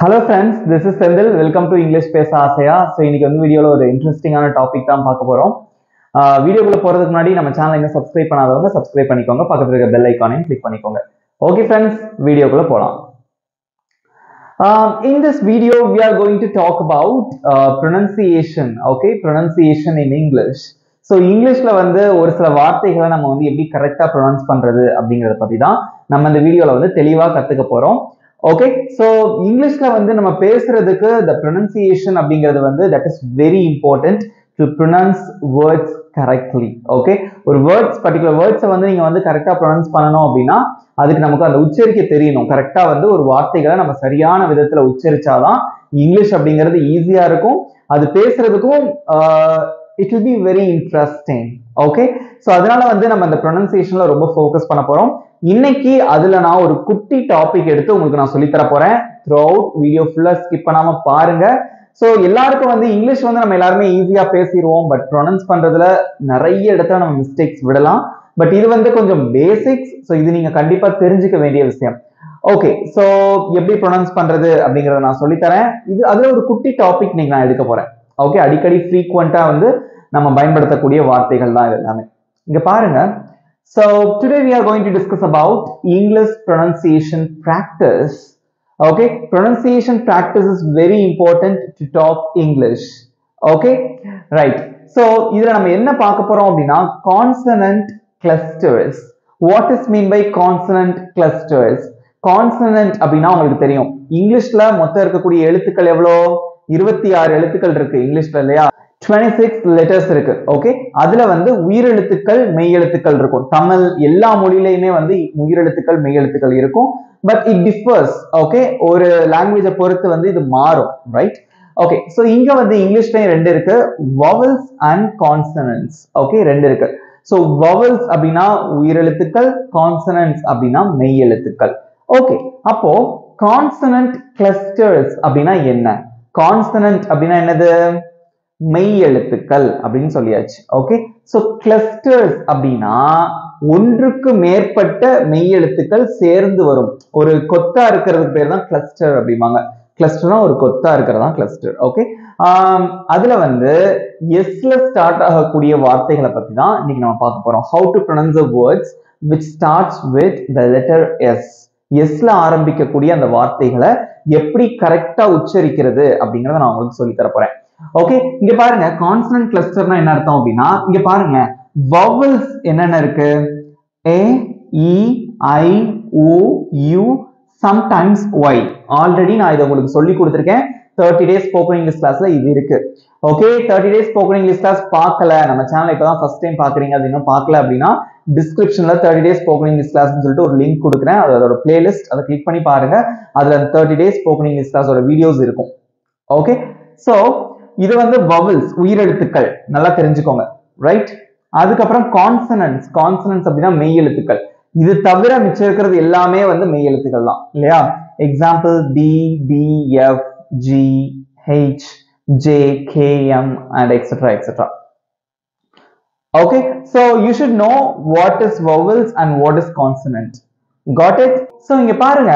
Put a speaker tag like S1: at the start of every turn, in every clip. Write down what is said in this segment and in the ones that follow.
S1: Hello friends, this is Sendil. Welcome to English Pesa Asaya. So இன்னைக்கு வந்து வீடியோல ஒரு இன்ட்ரஸ்டிங்கான டாபிக் தான் பார்க்க போறோம். வீடியோக்குள்ள போறதுக்கு முன்னாடி நம்ம சேனலை இன்னும் சப்ஸ்கிரைப் பண்ணாதவங்க சப்ஸ்கிரைப் பண்ணிக்கோங்க. பக்கத்துல இருக்க பெல் ஐகானையும் கிளிக் பண்ணிக்கோங்க. Okay friends, வீடியோக்குள்ள போலாம். In this video we are going to talk about pronunciation. Okay, pronunciation in English. So இங்கிலீஷ்ல வந்து ஒரு சில வார்த்தைகளை நம்ம வந்து எப்படி கரெக்டா ப்ரொனவுன்ஸ் பண்றது அப்படிங்கறத பத்தி தான் நம்ம இந்த வீடியோல வந்து தெளிவா கத்துக்க போறோம். Okay, so இங்கிலீஷ்ல வந்து நம்ம பேசுறதுக்கு the pronunciation அப்படிங்கிறது வந்து that is very important to pronounce words correctly. Okay, ஒரு particular words வந்து நீங்க வந்து கரெக்டா pronounce பண்ணணும் அப்படின்னா அதுக்கு நமக்கு அந்த உச்சரிக்க தெரியணும். கரெக்டா வந்து ஒரு வார்த்தைகளை நம்ம சரியான விதத்துல உச்சரிச்சாதான் இங்கிலீஷ் அப்படிங்கிறது ஈஸியா இருக்கும். அது பேசுறதுக்கும் it will be very interesting. Okay, so அதனால வந்து நம்ம அந்த pronunciationல ரொம்ப ஃபோக்கஸ் பண்ண போறோம். இன்னைக்கு அதுல நான் ஒரு குட்டி டாபிக் எடுத்து உங்களுக்கு நான் சொல்லி தர போறேன். throughout வீடியோ ஃபுல்லா ஸ்கிப் பண்ணாம பாருங்க. சோ எல்லாருக்கும் வந்து இங்கிலீஷ் வந்து நம்ம எல்லாருமே ஈஸியா பேசிடுவோம், பட் ப்ரொனவுன்ஸ் பண்றதுல நிறைய இடத்துல நம்ம மிஸ்டேக்ஸ் விடலாம். பட் இது வந்து கொஞ்சம் பேசிக்ஸ், சோ இது நீங்க கண்டிப்பா தெரிஞ்சுக்க வேண்டிய விஷயம். ஓகே, சோ எப்படி ப்ரொனவுன்ஸ் பண்றது அப்படிங்கறத நான் சொல்லி தரேன். இது அதுல ஒரு குட்டி டாபிக் நீங்க நான் எடுக்க போறேன். ஓகே, அடிக்கடி ஃப்ரீக்வெண்டா வந்து நம்ம பயன்படுத்தக்கூடிய வார்த்தைகள் தான் இது எல்லாமே. இங்க பாருங்க. So today we are going to discuss about English pronunciation practice. Okay, pronunciation practice is very important to talk English. Okay, right. So இதுல நம்ம என்ன பார்க்க போறோம் அப்படின்னா consonant clusters. What is mean by consonant clusters? Consonant அப்படின்னா உங்களுக்கு தெரியும், இங்கிலீஷ்ல மொத்தம் இருக்கக்கூடிய எழுத்துக்கள் எவ்வளோ? 26 எழுத்துக்கள் இருக்கு இங்கிலீஷ்ல இல்லையா? 26 letters இருக்கு. ஓகே, அதுல வந்து உயிரெழுத்துக்கள் மெய் எழுத்துக்கள் இருக்கும். தமிழ் எல்லா மொழியிலயுமே வந்து உயிரெழுத்துக்கள் மெய் எழுத்துக்கள் இருக்கும். But it differs. ஓகே, ஒரு லாங்குவேஜை பொறுத்து வந்து இது மாறும். ரைட்? ஓகே, சோ இங்க வந்து இங்கிலீஷ்லயும் ரெண்டு இருக்கு, vowels and consonants. ஓகே, ரெண்டு இருக்கு. சோ vowels அப்படின்னா உயிரெழுத்துக்கள், consonants அப்படின்னா மெய் எழுத்துக்கள். ஓகே, அப்போ consonant clusters அப்படின்னா என்ன? consonant அப்படின்னா என்னது? மெய் எழுத்துக்கள் அப்படின்னு சொல்லியாச்சு. ஓகே, சோ கிளஸ்டர்ஸ் அப்படின்னா ஒன்றுக்கு மேற்பட்ட மெய் எழுத்துக்கள் சேர்ந்து வரும். ஒரு கொத்தா இருக்கிறதுக்கு பேர் தான் கிளஸ்டர் அப்படிம்பாங்க. கிளஸ்டர்னா ஒரு கொத்தா இருக்கிறதா கிளஸ்டர். ஓகே, அதுல வந்து எஸ்ல ஸ்டார்ட் ஆகக்கூடிய வார்த்தைகளை பத்தி தான் இன்னைக்கு நம்ம பார்க்க போறோம். How to pronounce the words which starts with the letter S. எஸ்ல ஆரம்பிக்கக்கூடிய அந்த வார்த்தைகளை எப்படி கரெக்டா உச்சரிக்கிறது அப்படிங்கறத நான் உங்களுக்கு சொல்லி தர போறேன். ஓகே, இங்க பாருங்க, கான்சனன்ட் கிளஸ்டர்னா என்ன அர்த்தம் அப்படின்னா இங்க பாருங்க vowels என்னென்ன இருக்கு? a e i o u sometimes y. Already நான் இதை உங்களுக்கு சொல்லி கொடுத்திருக்கேன் 30 days spoken English கிளாஸ்ல இது இருக்கு. Okay, 30 days spoken English class பார்க்கல, நம்ம சேனலை இப்பதான் ஃபர்ஸ்ட் டைம் பாக்குறீங்க, அது இன்னும் பார்க்கல அப்படின்னா டிஸ்கிரிப்ஷன்ல 30 days spoken English கிளாஸ்னு சொல்லிட்டு ஒரு லிங்க் கொடுக்குறேன். அதோட பிளேலிஸ்ட், அதை கிளிக் பண்ணி பாருங்க. அதுல 30 days spoken English கிளாஸோட வீடியோஸ் இருக்கும். ஓகே, சோ இது வந்து vowels உயிரெழுத்துக்கள், நல்லா தெரிஞ்சுக்கோங்க. ரைட்? அதுக்கப்புறம் கான்சனன்ட்ஸ். கான்சனன்ட்ஸ் அப்படின்னா மெய் எழுத்துக்கள். இது தவிர மிச்சம் இருக்கிறது எல்லாமே வந்து மெய் எழுத்துக்கள் தான் இல்லையா? Example B, D, F, G, H, J, K, M and etc etc. Okay, so you should know what is vowels and what is consonant. Got it? So இங்க பாருங்க,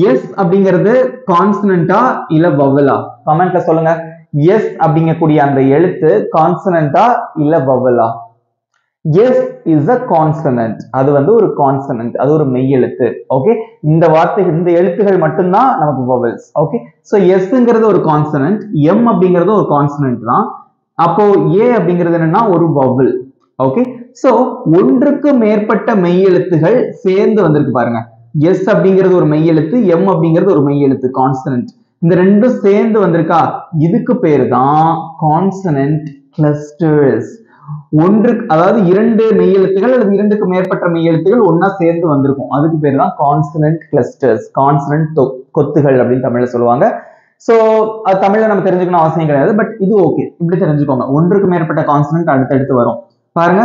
S1: yes அப்படிங்கிறது கான்சனன்ட்டா இல்ல வவலா? கமெண்ட்ல சொல்லுங்க. எஸ் அப்படிங்கக்கூடிய அந்த எழுத்து கான்சனன்ட்டா இல்ல வவலா? S is a consonant. அது வந்து ஒரு கான்சனன்ட், அது ஒரு மெய் எழுத்து. ஓகே, இந்த வார்த்தைகள், இந்த எழுத்துகள் மட்டும்தான் நமக்கு vowels. ஓகே, சோ எஸ்ங்கிறது ஒரு கான்சனன்ட், எம் அப்படிங்கிறது ஒரு கான்சனன்ட் தான். அப்போ ஏ அப்படிங்கிறது என்னன்னா ஒரு vowel. ஓகே, சோ ஒன்றுக்கு மேற்பட்ட மெய் எழுத்துகள் சேர்ந்து வந்திருக்கு பாருங்க. எஸ் அப்படிங்கிறது ஒரு மெய் எழுத்து, எம் அப்படிங்கிறது ஒரு மெய் எழுத்து கான்சனன்ட். இந்த ரெண்டும் சேர்ந்து வந்திருக்கா, இதுக்கு பேரு தான் கான்சனன்ட் கிளஸ்டர்ஸ். ஒன்று, அதாவது இரண்டு மெய் எழுத்துகள் அல்லது இரண்டுக்கு மேற்பட்ட மெய் எழுத்துகள் ஒன்னா சேர்ந்து வந்திருக்கும், அதுக்கு பேரு தான் கான்சனன்ட் கிளஸ்டர்ஸ். கான்சனன்ட் கொத்துகள் அப்படின்னு தமிழ்ல சொல்லுவாங்க. சோ அது தமிழ்ல நம்ம தெரிஞ்சுக்கணும் அவசியம் கிடையாது, பட் இது ஓகே, இப்படி தெரிஞ்சுக்கோங்க. ஒன்றுக்கு மேற்பட்ட கான்சனன்ட் அடுத்தடுத்து வரும். பாருங்க,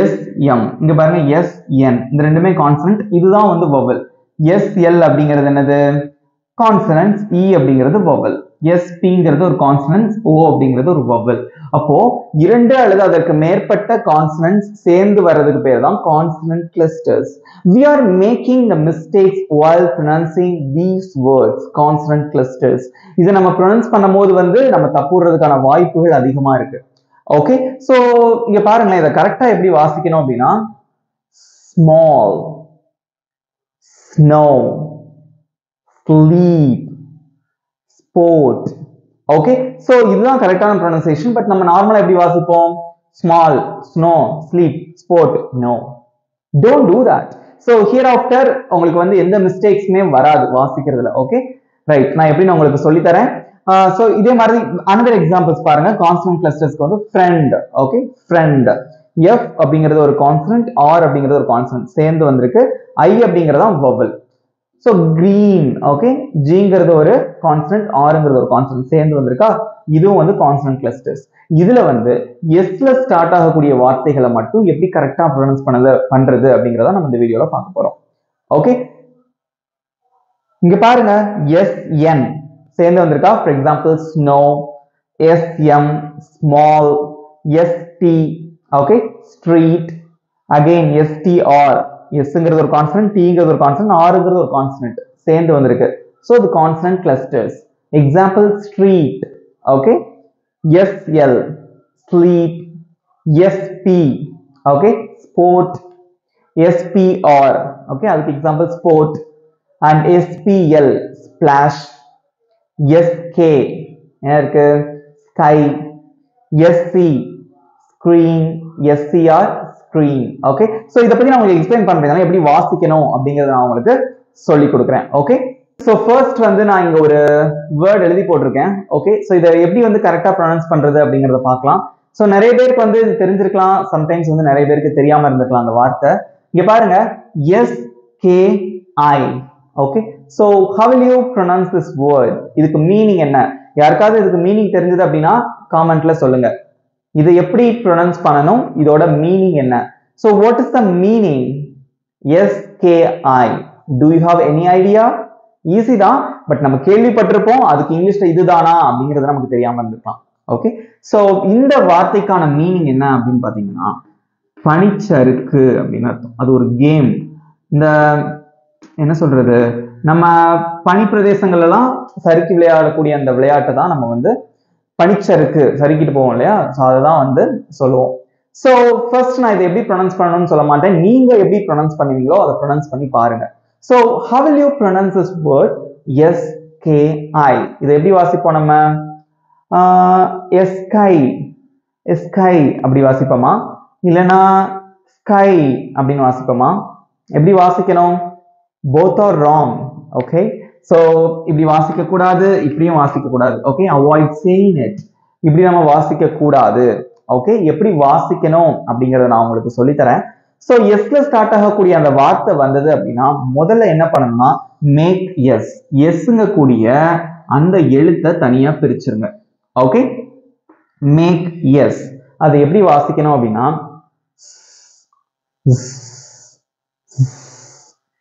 S1: எஸ் எம், இங்க பாருங்க எஸ் என், இந்த ரெண்டுமே கான்சனன்ட், இதுதான் வந்து vowel. எஸ் எல் அப்படிங்கிறது என்னது? கான்சனன்ட்ஸ். இ அப்படிங்கிறது vowel. SPங்கிறது ஒரு கான்சனன்ட், O அப்படிங்கிறது ஒரு vowel. அப்போ இரண்டு அல்லது அதற்கு மேற்பட்ட கான்சனன்ட்ஸ் சேர்ந்து வர்றதுக்கு பேர் தான் consonant clusters. We are making the mistakes while pronouncing these words, consonant clusters. இதை நம்ம ப்ரொனவுன்ஸ் பண்ணும்போது வந்து நம்ம தப்புறதுக்கான வாய்ப்புகள் அதிகமா இருக்கு. ஓகே, சோ இங்க பாருங்களேன், இதை கரெக்டா எப்படி வாசிக்கணும் அப்படின்னா small, snow, sleep, sport. Okay, so இதுதான் கரெக்டான ப்ரொனன்சியேஷன். பட் நம்ம நார்மலா எப்படி வாசிப்போம்? small, snow, sleep, sport. No, don't do that. So hereafter உங்களுக்கு வந்து எந்த மிஸ்டேக்ஸ்மே வராது வாசிக்கிறதுல. ஓகே ரைட், நான் எப்படி உங்களுக்கு சொல்லி தரேன். சோ இதே மாதிரி another examples பாருங்க. கான்சனன்ட் கிளஸ்டர்ஸ்க்கு வந்து friend. Okay, friend. F அப்படிங்கிறது ஒரு கான்சனன்ட், R அப்படிங்கிறது ஒரு கான்சனன்ட் சேர்ந்து வந்திருக்கு. I அப்படிங்கிறது தான் vowel. So green. ஓகே, Gங்கிறது ஒரு கான்சனன்ட், Rங்கிறது ஒரு கான்சனன்ட் சேர்ந்து வந்திருக்கா. இதுவும் வந்து கான்சனன்ட் கிளஸ்டர்ஸ். இதுல வந்து எஸ்ல ஸ்டார்ட் ஆகக்கூடிய வார்த்தைகளை மட்டும் எப்படி கரெக்டா ப்ரொனவுன்ஸ் பண்றது அப்படிங்கறத நம்ம இந்த வீடியோல பார்க்க போறோம். ஓகே, இங்க பாருங்க, SN சேர்ந்து வந்திருக்கா. For example snow, SM, small, ST. Okay, street. Again STR, எஸ்ங்கிறது ஒரு கான்சனன்ட், Tங்கிறது ஒரு கான்சனன்ட், Rங்கிறது ஒரு கான்சனன்ட் சேர்ந்து வந்திருக்கு. சோ இது consonant clusters. Example street. Okay, SL, sleep, SP. Okay, sport, SPR. Okay, அதுக்கு example sport. and SPL, splash. SK என்ன இருக்கு? sky. SC, screen. SCR, screen. Okay, so இத பத்தி நான் உங்களுக்கு எக்ஸ்பிளைன் பண்றேன், எப்படி வாசிக்கணும் அப்படிங்கறத நான் உங்களுக்கு சொல்லி கொடுக்கிறேன். ஓகே, சோ ஃபர்ஸ்ட் வந்து நான் இங்க ஒரு வேர்ட் எழுதி போட்டிருக்கேன். ஓகே, சோ இத எப்படி வந்து கரெக்டா ப்ரொனவுன்ஸ் பண்றது அப்படிங்கறத பார்க்கலாம். சோ நிறைய பேருக்கு வந்து இது தெரிஞ்சிருக்கலாம், சம்டைம்ஸ் வந்து நிறைய பேருக்கு தெரியாம இருந்திருக்கலாம் அந்த வார்த்தை. இங்க பாருங்க, SKI. Okay, so how will you pronounce this word? இதுக்கு மீனிங் என்ன? யாருக்காவது இதுக்கு மீனிங் தெரிஞ்சது அப்படின்னா காமெண்ட்ல சொல்லுங்க. இதை எப்படி ப்ரொனவுன்ஸ் பண்ணணும், இதோட மீனிங் என்ன? So what is the meaning SKI? do you have any idea? Easy தான், பட் நம்ம கேள்விப்பட்டிருப்போம், அதுக்கு இங்கிலீஷ்ல இதுதானா அப்படிங்கிறது நமக்கு தெரியாம இருந்திருக்கலாம். ஓகே, சோ இந்த வார்த்தைக்கான மீனிங் என்ன அப்படின்னு பாத்தீங்கன்னா பனிச்சறுக்கு அப்படின்னு அர்த்தம். அது ஒரு கேம். இந்த என்ன சொல்றது, நம்ம பனி பிரதேசங்கள் எல்லாம் சறுக்கி விளையாடக்கூடிய அந்த விளையாட்டை தான் நம்ம வந்து பனிச்சறுக்கு, சறுக்கிட்டு போவோம் இல்லையா, சோ அதுதான் வந்து சொல்லுவோம். சோ ஃபர்ஸ்ட் நான் இதை எப்படி ப்ரொனவுன்ஸ் பண்ணணும்னு சொல்ல மாட்டேன், நீங்க எப்படி ப்ரொனவுன்ஸ் பண்ணுவீங்களோ அதை ப்ரொனவுன்ஸ் பண்ணி பாருங்க. So how will you pronounce this word? SKI. இதை எப்படி வாசிப்போம் நம்ம? sky, sky அப்படி வாசிப்போமா, இல்லனா sky அப்படின்னு வாசிப்போமா? எப்படி வாசிக்கணும்? both are wrong. okay, so இப்படி வாசிக்க கூடாது, இப்படியும் வாசிக்க கூடாது. okay, avoid saying it. இப்படி நம்ம வாசிக்க கூடாது. okay, எப்படி வாசிக்கணும் அப்படிங்கறத நான் உங்களுக்கு சொல்லி தரேன். சோ எஸ்ல ஸ்டார்ட் ஆகக்கூடிய அந்த வார்த்தை வந்தது அப்படின்னா முதல்ல என்ன பண்ணணும்னா மேக் எஸ், எஸ்ங்க கூடிய அந்த எழுத்தை தனியா பிரிச்சிருங்க. Okay, make S. அதை எப்படி வாசிக்கணும் அப்படின்னா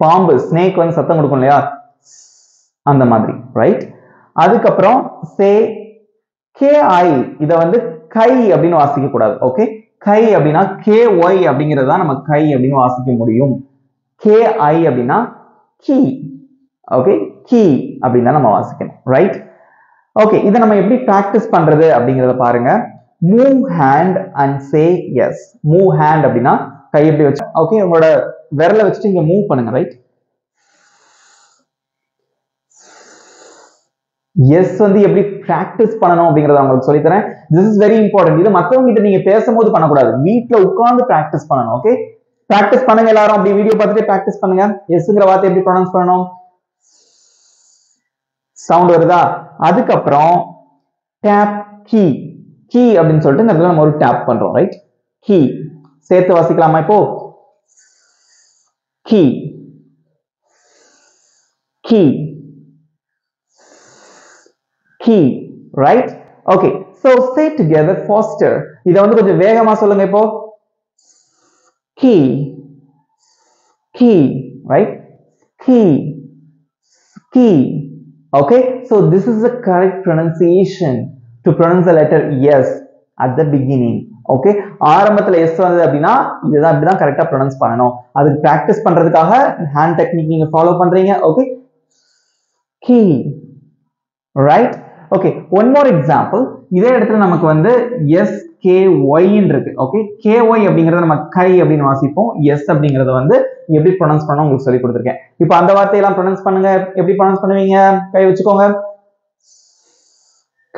S1: பாம்பு, ஸ்னேக் வந்து சத்தம் கொடுக்கும் இல்லையா, அந்த மாதிரி. ரைட், அதுக்கப்புறம் சே KI. இதை வந்து கை அப்படின்னு வாசிக்க கூடாது. ஓகே, கை அப்படின்னா KY அப்படிங்கிறது தான் நம்ம கை அப்படின்னு வாசிக்க முடியும். KI அப்படின்னா கீ. ஓகே, கீ அப்படின்னு தான் நம்ம வாசிக்கணும். ரைட், ஓகே, இதை நம்ம எப்படி பிராக்டிஸ் பண்றது அப்படிங்கறத பாருங்க. Move hand and say yes. Move hand அப்படின்னா கை எப்படி வச்சு, ஓகே, உங்களோட விரலை வச்சுட்டு இங்க மூவ் பண்ணுங்க. ரைட், எஸ் வந்து எப்படி பிராக்டிஸ் பண்ணணும் அப்படிங்கறத உங்களுக்கு சொல்லி தரேன். This is very important. இது மத்தவங்க கிட்ட நீங்க பேசும்போது பண்ணக்கூடாது, வீட்ல உட்கார்ந்து பிராக்டிஸ் பண்ணணும். ஓகே, பிராக்டிஸ் பண்ணுங்க எல்லாரும், அப்படி வீடியோ பார்த்துட்டு பிராக்டிஸ் பண்ணுங்க. எஸ்ங்கிற வார்த்தை எப்படி ப்ரொனவுன்ஸ் பண்ணணும், சவுண்ட் வருதா? அதுக்கப்புறம் டேப் கீ. கீ அப்படின்னு சொல்லிட்டு இந்த இடத்துல நம்ம ஒரு டேப் பண்றோம். ரைட், கீ சேர்த்து வாசிக்கலாமா? இப்போ key key key, right? Okay, so say together faster. இத வந்து கொஞ்சம் வேகமா சொல்லுங்க இப்போ. key key, right? key key Okay, so this is the correct pronunciation to pronounce the letter S at the beginning. Okay, ஆரம்பத்துல S வந்தது அப்படின்னா இதுதான் இப்படிதான் கரெக்டா ப்ரொனவுன்ஸ் பண்ணணும். அதுக்கு பிராக்டிஸ் பண்றதுக்காக ஹேண்ட் டெக்னிக் நீங்க ஃபாலோ பண்றீங்க. Okay, key, right? Okay, one more example. இதே இடத்துல நமக்கு வந்து SKY இருக்கு. ஓகே, KY அப்படிங்கறத நம்ம கை அப்படின்னு வாசிப்போம். S அப்படிங்கறத வந்து எப்படி ப்ரொனவுன்ஸ் பண்ணனும் உங்களுக்கு சொல்லி கொடுத்திருக்கேன். இப்போ அந்த வார்த்தையை எல்லாம் ப்ரொனவுன்ஸ் பண்ணுங்க. எப்படி ப்ரொனவுன்ஸ் பண்ணுவீங்க? கை வச்சுக்கோங்க.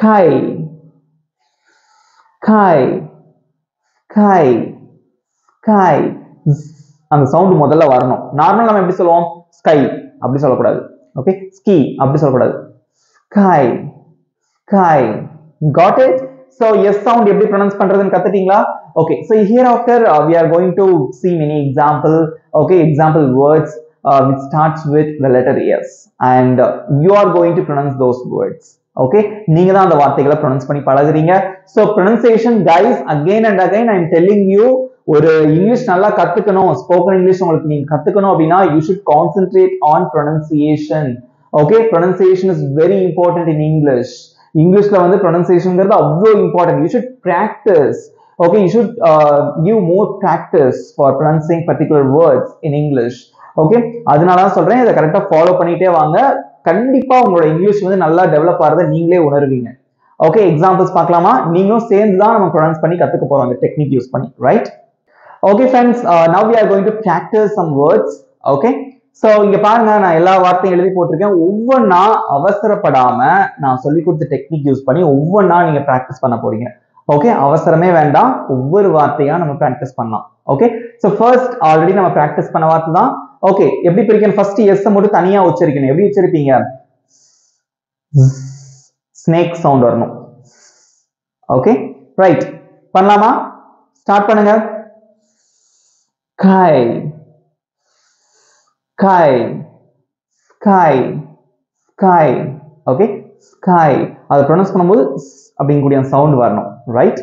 S1: கை, கை, கை, கை. அந்த சவுண்ட் முதல்ல வரணும். நார்மலா நம்ம எப்படி சொல்லுவோம்? ஸ்கை அப்படி சொல்லக்கூடாது. ஓகே, ஸ்கி அப்படி சொல்லக்கூடாது. கை, கை. Got it? So S sound எப்படி pronounce பண்றதுன்னு கத்துட்டீங்களா? Okay, so hereafter we are going to see many example words which starts with the letter S, and you are going to pronounce those words. Okay, நீங்க தான் அந்த வார்த்தைகளை pronounce பண்ணி பழகுறீங்க. So pronunciation guys, again and again I am telling you, ஒரு English நல்லா கத்துக்கணும், spoken English உங்களுக்கு நீங்க கத்துக்கணும் அப்படின்னா you should concentrate on pronunciation. Okay, pronunciation is very important in English. இங்கிலீஷ்ல வந்து pronunciationங்கிறது அவ்வளோ important. You should practice. Okay, you should give more practice for pronouncing particular words in English. Okay, அதனால தான் சொல்றேன், இதை கரெக்டா ஃபாலோ பண்ணிட்டே வாங்க. கண்டிப்பா உங்களோட இங்கிலீஷ் வந்து நல்லா டெவலப் ஆகிறத நீங்களே உணர்வீங்க. ஓகே, எக்ஸாம்பிள்ஸ் பார்க்கலாமா? நீங்களும் சேர்ந்து தான் நம்ம ப்ரொனவுன்ஸ் பண்ணி கத்துக்க போறோம் அந்த டெக்னிக் யூஸ் பண்ணி, right? Okay friends, now we are going to practice some words. Okay, so இங்க பாருங்க, நான் எல்லா வார்த்தையும் எழுதி போட்டிருக்கேன். ஒவ்வொன்னா அவசரப்படாம நான் சொல்லி கொடுத்த டெக்னிக் யூஸ் பண்ணி ஒவ்வொன்னா நீங்க பிராக்டிஸ் பண்ண போறீங்க. ஓகே, அவசரமே வேண்டாம், ஒவ்வொரு வார்த்தையா நம்ம பிராக்டிஸ் பண்ணலாம். ஓகே, சோ ஃபர்ஸ்ட் ஆல்ரெடி நம்ம பிராக்டிஸ் பண்ண வார்த்தை தான். ஓகே, எப்படி பிரிக்கணும்? ஃபர்ஸ்ட் எஸ் மட்டும் தனியா உச்சரிக்கணும். எப்படி உச்சரிப்பீங்க? ஸ்னேக் சவுண்ட் வரணும். ஓகே, ரைட், பண்ணலாமா? ஸ்டார்ட் பண்ணுங்க. கை, sky, sky, sky. Okay, sky. அதை ப்ரொனவுன்ஸ் பண்ணும்போது அப்படிங்கக்கூடிய சவுண்ட் வரணும், ரைட்?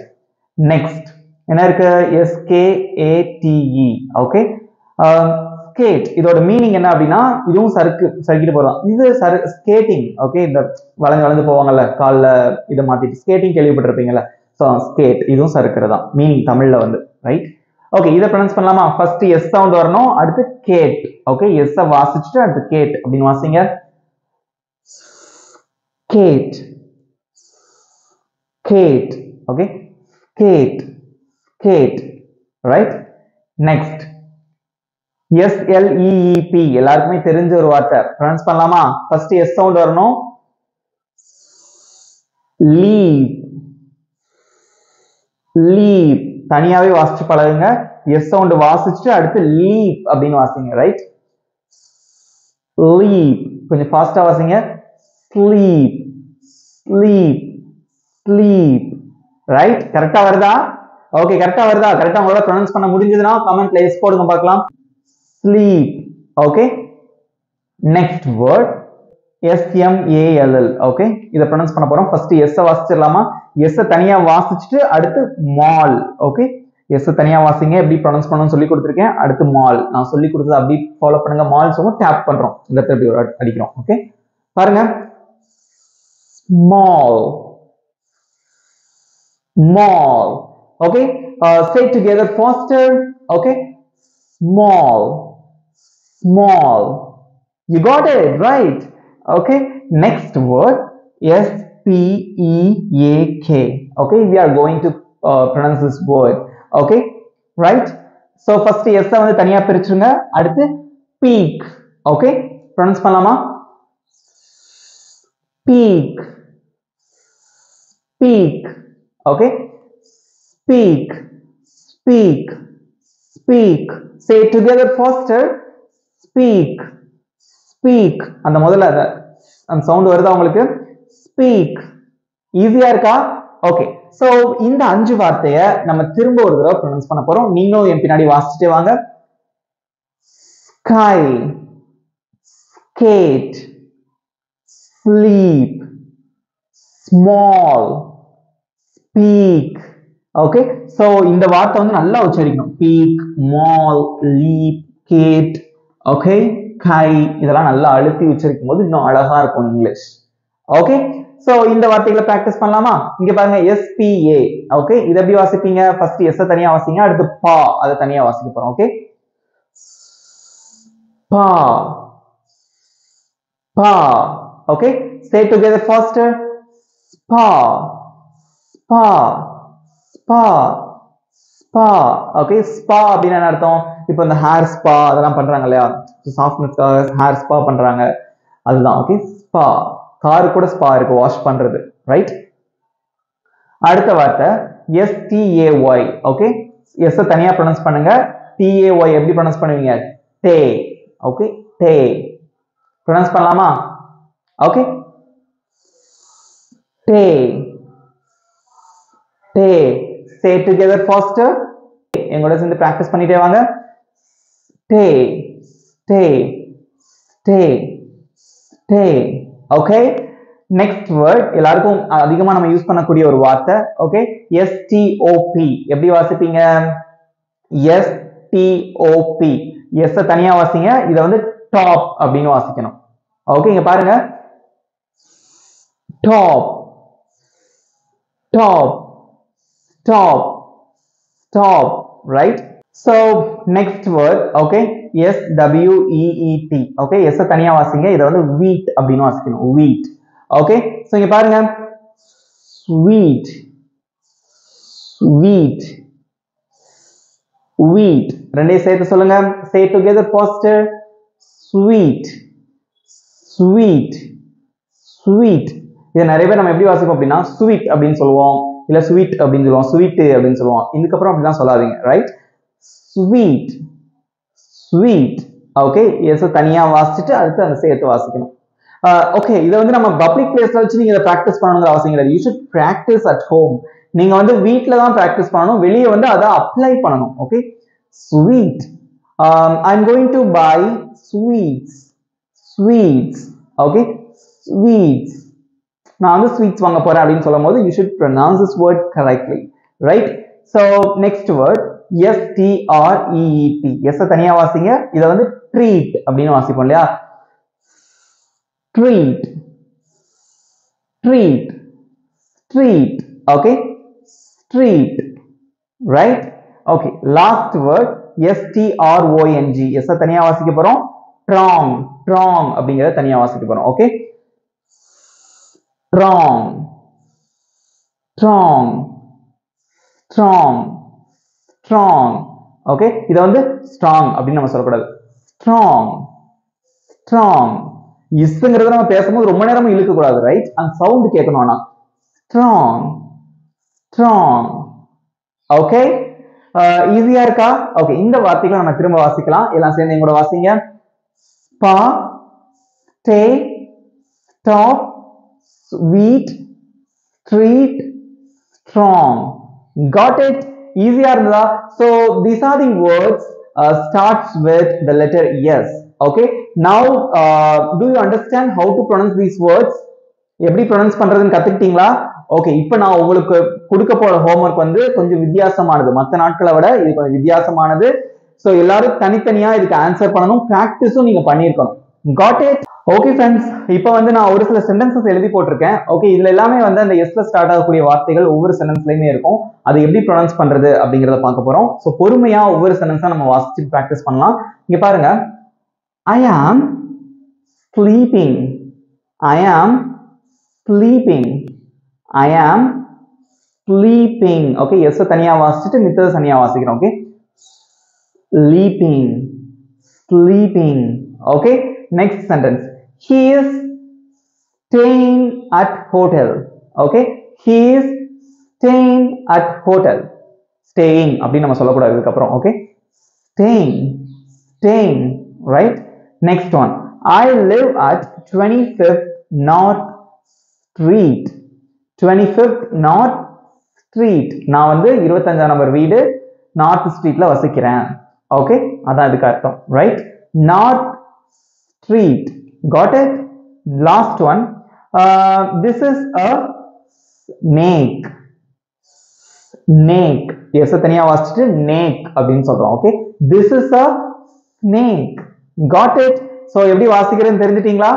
S1: நெக்ஸ்ட் என்ன இருக்கு? SKATE. Okay, skate. இதோட மீனிங் என்ன அப்படின்னா இதுவும் சறுக்கிட்டு போறோம். இது ஸ்கேட்டிங். ஓகே, இந்த வளைஞ்சு போவாங்கல்ல காலில், இதை மாத்திட்டு ஸ்கேட்டிங் கேள்விப்பட்டிருப்பீங்கல்ல. ஸோ ஸ்கேட், இதுவும் சறுக்கிறதா மீனிங் தமிழ்ல வந்து, ரைட்? ஓகே, இதை ப்ரொனவுன்ஸ் பண்ணலாமா? ஃபர்ஸ்ட் எஸ் சவுண்ட் வரணும், அடுத்து கேட். ஓகே, எஸ் வாசிச்சுட்டு அடுத்து கேட் அப்படின்னு வாசிங்க. கேட், கேட். ஓகே, கேட், கேட், ரைட்? Next SLEEP. எல்லாருக்குமே தெரிஞ்ச ஒரு வார்த்தை, ப்ரொனவுன்ஸ் பண்ணலாமா? ஃபர்ஸ்ட் எஸ் சவுண்ட் வரணும். லீப், லீப். தனியாவே வாசிச்சு பழகுங்க. எஸ் சவுண்ட் வாசிச்சுட்டு அடுத்து லீப் அப்படின்னு வாசிங்க, ரைட்? லீப். கொஞ்சம் ஃபாஸ்டா வாசிங்க. Sleep, sleep, sleep. ரைட்? கரெக்டா வருதா? ஓகே, கரெக்டா வருதா? கரெக்டா உங்களால ப்ரொனவுன்ஸ் பண்ண முடிஞ்சதுன்னா கமெண்ட்ல எஸ் போடுங்க பார்க்கலாம். Sleep. Okay, next word SMALL. Okay, இதை ப்ரொனவுன்ஸ் பண்ண போறோம். First S வாசிச்சிடலாமா? எஸ் தனியா வாசிச்சுட்டு அடுத்து மால். ஓகே, எஸ் தனியா வாசிங்க. எப்படி ப்ரொனவுன்ஸ் பண்ணணும்னு சொல்லி கொடுத்துருக்கேன். அடுத்து மால், நான் சொல்லி கொடுத்தது அப்படி ஃபாலோ பண்ணுங்க. மால் சொல்லுவோம், டேப் பண்றோம், இந்த இடத்துல இப்படி அடிக்கிறோம். ஓகே, பாருங்க. Small, small. Okay, say it together faster. Okay, small, small. You got it right. Okay, next word SPEAK. Okay, we are going to pronounce this word. Okay, right? So first S வந்து தனியா பிரிச்சுங்க. அடுத்து peak. Okay, pronounce பண்ணலாமா? peak, peak. Okay, speak, speak, speak. Say it together faster. Speak, speak. அந்த முதல்ல அந்த sound வருதா உங்களுக்கு? speak. ஈஸியா இருக்கா? ஓகே, சோ இந்த 5 வார்த்தையை நம்ம திரும்ப ஒரு தடவை ப்ரொனவுன்ஸ் பண்ண போறோம். நீங்களும் என் பின்னாடி வாசிச்சுட்டே வாங்க. sky, skate, sleep, small, speak. Okay, so இந்த வார்த்தை வந்து நல்லா உச்சரிக்கணும். peak, mall, leap, skate. Okay, கை இதெல்லாம் நல்லா அழுத்தி உச்சரிக்கும் போது இன்னும் அழகா இருக்கும் இங்கிலீஷ். ஓகே, சோ இந்த வார்த்தைகளை பிராக்டிஸ் பண்ணலாமா? இங்க பாருங்க SPA. ஓகே, இத எப்படி வாசிப்பீங்க? ஃபர்ஸ்ட் S தனியா வாசிங்க, அடுத்து பா அத தனியா வாசிக்க போறோம். ஓகே, பா பா. Okay, say together faster. Spa spa spa spa. Okay, spa அப்படின்னா என்ன அர்த்தம்? இப்போ இந்த ஹேர் ஸ்பா அதெல்லாம் பண்றாங்க இல்லையா, சாஃப்ட்னஸ்க்காக ஹேர் ஸ்பா பண்றாங்க, அதுதான். Okay, spa. கார் கூட ஸ்பா இருக்கு, வாஷ் பண்றது, ரைட்? அடுத்த வார்த்தை STAY. ஓகே, S தனியா ப்ரொனன்ஸ் பண்ணுங்க, TAY எப்படி ப்ரொனன்ஸ் பண்ணுவீங்க? டே. ஓகே, டே ப்ரொனன்ஸ் பண்ணலாமா? ஓகே, டே டே. say together faster. எங்களோட சேர்ந்து பிராக்டிஸ் பண்ணிட்டே வாங்க. டே டே டே டே. ஓகே, நெக்ஸ்ட் வேர்ட் எல்லாருக்கும் அதிகமா நம்ம யூஸ் பண்ணக்கூடிய ஒரு வார்த்தை. ஓகே, STOP எப்படி வாசிப்பீங்க? STOP. S தனியா வாசிங்க, இத வந்து டாப் அப்படின்னு வாசிக்கணும். ஓகே, இங்க பாருங்க, top top top top, right? So next word, okay, SWEET. okay, S தனியா வாசிங்க, இத வந்து wheat அப்படினு வாசிக்கணும், wheat. okay, so இங்க பாருங்க, sweet sweet wheat. ரெண்டையும் சேர்த்து சொல்லுங்க, say together faster. sweet sweet sweet. இத நிறைய பேர் நம்ம எப்படி வாசிப்போம் அப்படின்னா sweet அப்படின்னு சொல்லுவோம், இல்ல sweet அப்படின்னு சொல்லுவோம், sweet அப்படின்னு சொல்லுவோம். இதுக்கு அப்புறம் அப்படிலாம் சொல்லாதீங்க, right? sweet sweet. Okay, S தனியா வாசிச்சுட்டு அடுத்து அந்த சேர்த்து வாசிக்கணும். ஓகே, இத வந்து நம்ம பப்ளிக் பிளேஸ்ல வச்சு நீங்க இத பிராக்டிஸ் பண்ணணும்ங்கற அவசியம் இல்ல. you should practice at home. நீங்க வந்து வீட்ல தான் பிராக்டிஸ் பண்ணனும், வெளிய வந்து அத அப்ளை பண்ணனும். Okay, sweet. I'm going to buy sweets. sweets. okay, sweets. நான் வந்து ஸ்வீட்ஸ் வாங்க போறேன் அப்படின்னு சொல்லும்போது you should pronounce this word correctly, right? so next word STREET. S தனியா வாசிங்க, இத வந்து treat அப்படின்னு வாசிப்போம் இல்லையா? treat treat treat. okay, street, right? okay, last word STRONG. S தனியா வாசிக்க போறோம், strong strong அப்படிங்கறத தனியா வாசிக்க போறோம். okay, strong strong strong strong. okay, இத வந்து strong அப்படின்னு நம்ம சொல்லக்கூடாது, strong strong. இஸ்ங்கறத நம்ம பேசும்போது ரொம்ப நேரமா இழுக்க கூடாது, ரைட்? அந்த சவுண்ட் கேட்கணும்னா strong strong. ஓகே, ஈஸியா இருக்கா? ஓகே, இந்த வார்த்தைகளை நம்ம திரும்ப வாசிக்கலாம், எல்லாம் சேர்ந்து எங்கூட வாசிங்க. spa stay stop sweet street strong. got it? easier irundha? so these are the words starts with the letter S. okay, now do you understand how to pronounce these words? எப்படி ப்ரொனன்ஸ் பண்றதுன்னு கத்துக்கிட்டீங்களா? Okay, இப்போ நான் உங்களுக்கு கொடுக்க போற homework வந்து கொஞ்சம் வித்தியாசமானது, மற்ற நாட்களை விட இது கொஞ்சம் வித்தியாசமானது. ஸோ எல்லாரும் தனித்தனியா இதுக்கு ஆன்சர் பண்ணணும், பிராக்டிஸும் நீங்க பண்ணிருக்கணும். got it? ஓகே ஃப்ரெண்ட்ஸ், இப்போ வந்து நான் ஒரு சில சென்டென்சஸ் எழுதி போட்டிருக்கேன். ஓகே, இதுல எல்லாமே வந்து அந்த எஸ்ல ஸ்டார்ட் ஆகக்கூடிய வார்த்தைகள் ஒவ்வொரு சென்டென்ஸ்லயுமே இருக்கும். அதை எப்படி ப்ரொனன்ஸ் பண்றது அப்படிங்கறத பார்க்க போறோம். ஸோ பொறுமையா ஒவ்வொரு சென்டென்ஸா நம்ம வாசிச்சு பிராக்டிஸ் பண்ணலாம். இங்க பாருங்க, I am sleeping. I am sleeping. I am sleeping. okay, S தனியா வாசிச்சுட்டு மித்தத தனியா வாசிக்கிறோம். okay, sleeping sleeping. okay, next sentence, he is staying at hotel. okay, he is staying at hotel. staying அப்படி நம்ம சொல்லக்கூடாது இதுக்கு அப்புறம். okay, staying staying, right? next one, I live at 25th North Street. 25th North Street. நான் வந்து 25ஆம் number வீடு north ஸ்ட்ரீட்ல வசிக்கிறேன். Okay, அதான் இதுக்கு அர்த்தம், right? North street. got it? last one, this is a snake. snake. S தனியா வாசிச்சுட்டு snake அப்படின்னு சொல்றோம். Okay, this is a snake. got it? So எப்படி வாசிக்கிறதுன்னு தெரிஞ்சிட்டீங்களா?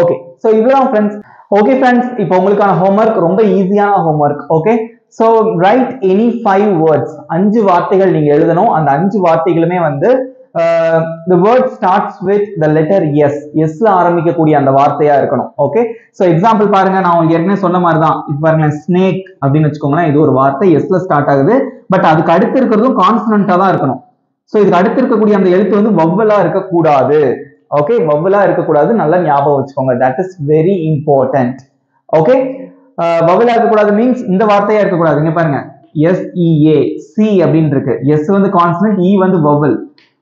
S1: ஓகே, சோ இவ்வளவுதான் ஃப்ரெண்ட்ஸ். ஓகே ஃப்ரெண்ட்ஸ், இப்போ உங்களுக்கான ஹோம்வொர்க் ரொம்ப ஈஸியான homework. Okay, so right any 5 words, 5 வார்த்தைகள் நீங்க எழுதணும். அந்த 5 வார்த்தைகளுமே வந்து the word starts with the letter S. S ல ஆரம்பிக்கக்கூடிய அந்த வார்த்தையா இருக்கணும். ஓகே, சோ எக்ஸாம்பிள் பாருங்க, நான் உங்களுக்கு ஏற்கனவே சொன்ன மாதிரி தான். இப்போ பாருங்க, ஸ்னேக் அப்படின்னு வச்சுக்கோங்களேன். இது ஒரு வார்த்தை S ல ஸ்டார்ட் ஆகுது, பட் அதுக்கு அடுத்து இருக்கிறதும் கான்சனண்டா தான் இருக்கணும். சோ இதுக்கு அடுத்து இருக்கக்கூடிய அந்த எழுத்து வந்து வவ்வலா இருக்கக்கூடாது. ஓகே, வவ்வலா இருக்கக்கூடாது, நல்லா ஞாபகம் வச்சுக்கோங்க. That is very important. Okay, வவ்வலா இருக்கக்கூடாது மீன்ஸ் இந்த வார்த்தையா இருக்கக்கூடாது. இங்க பாருங்க, SEA, சி அப்படின்னு இருக்கு. S வந்து கான்சனன்ட், E வந்து வவ்வல்.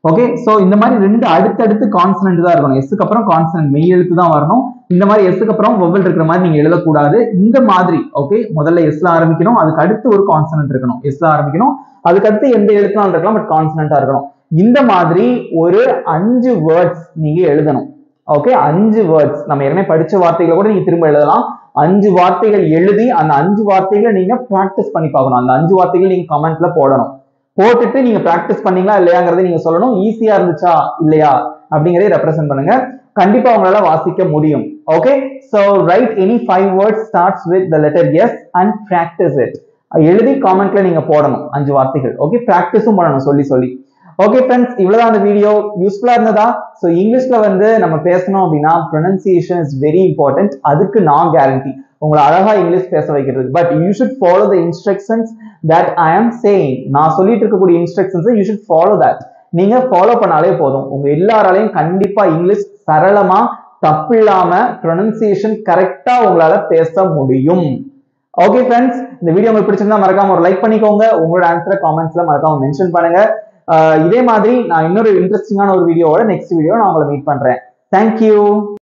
S1: ஓகே, சோ இந்த மாதிரி ரெண்டு அடுத்தடுத்து கான்சனன்ட் தான் இருக்கணும். எஸ்க்கு அப்புறம் கான்சனன்ட் மெய் எழுத்து தான் வரணும். இந்த மாதிரி எஸ்க்கு அப்புறம் வவ்வல் இருக்கிற மாதிரி நீங்க எழுதக்கூடாது. இந்த மாதிரி ஓகே, முதல்ல எஸ்ல ஆரம்பிக்கணும், அதுக்கு அடுத்து ஒரு கான்சனன்ட் இருக்கணும். எஸ்ல ஆரம்பிக்கணும், அதுக்கு அடுத்து எந்த எழுத்துனாலும் இருக்கலாம், பட் கான்சனன்டா இருக்கணும். இந்த மாதிரி ஒரு 5 வேர்ட்ஸ் நீங்க எழுதணும். ஓகே, 5 வேர்ட்ஸ் நம்ம ஏற்கனவே படிச்ச வார்த்தைகளை கூட நீங்க திரும்ப எழுதலாம். 5 வார்த்தைகள் எழுதி அந்த 5 வார்த்தைகளை நீங்க பிராக்டிஸ் பண்ணி பார்க்கணும். அந்த 5 வார்த்தைகள் நீங்க கமெண்ட்ல போடணும். போட்டுட்டு நீங்க பிராக்டிஸ் பண்ணீங்களா இல்லையாங்கிறத நீங்க சொல்லணும். ஈஸியா இருந்துச்சா இல்லையா அப்படிங்கறதை ரெப்ரசென்ட் பண்ணுங்க. கண்டிப்பா உங்களால வாசிக்க முடியும். Okay, so right any 5 words starts with the letter S and practice it. எழுதி காமெண்ட்ல நீங்க போடணும் 5 வார்த்தைகள். ஓகே, பிராக்டிஸும் பண்ணணும் சொல்லி சொல்லி. ஓகே ஃப்ரெண்ட்ஸ், இவ்வளவுதான் அந்த வீடியோ. யூஸ்ஃபுல்லா இருந்ததா? சோ இங்கிலீஷ்ல வந்து நம்ம பேசணும் அப்படின்னா pronunciation is very important. அதுக்கு நான் கேரண்டி உங்களை அழகா இங்கிலீஷ் பேச வைக்கிறது. But you should follow the instructions that I am saying. நான் சொல்லிட்டு இருக்கக்கூடிய instructions you should follow that. நீங்க ஃபாலோ பண்ணாலே போதும். உங்க எல்லாராலையும் கண்டிப்பா இங்கிலீஷ் சரளமா தப்பில்லாம pronunciation கரெக்டா உங்களால பேச முடியும். ஓகே ஃப்ரெண்ட்ஸ், இந்த வீடியோ உங்களுக்கு பிடிச்சிருந்தா மறக்காம ஒரு லைக் பண்ணிக்கோங்க. உங்களோட ஆன்சரை காமெண்ட்ஸ்ல மறக்காம மென்ஷன் பண்ணுங்க. இதே மாதிரி நான் இன்னொரு இன்ட்ரெஸ்டிங்கான ஒரு வீடியோவோட நெக்ஸ்ட் வீடியோ நான் உங்களை மீட் பண்றேன். தேங்க்யூ.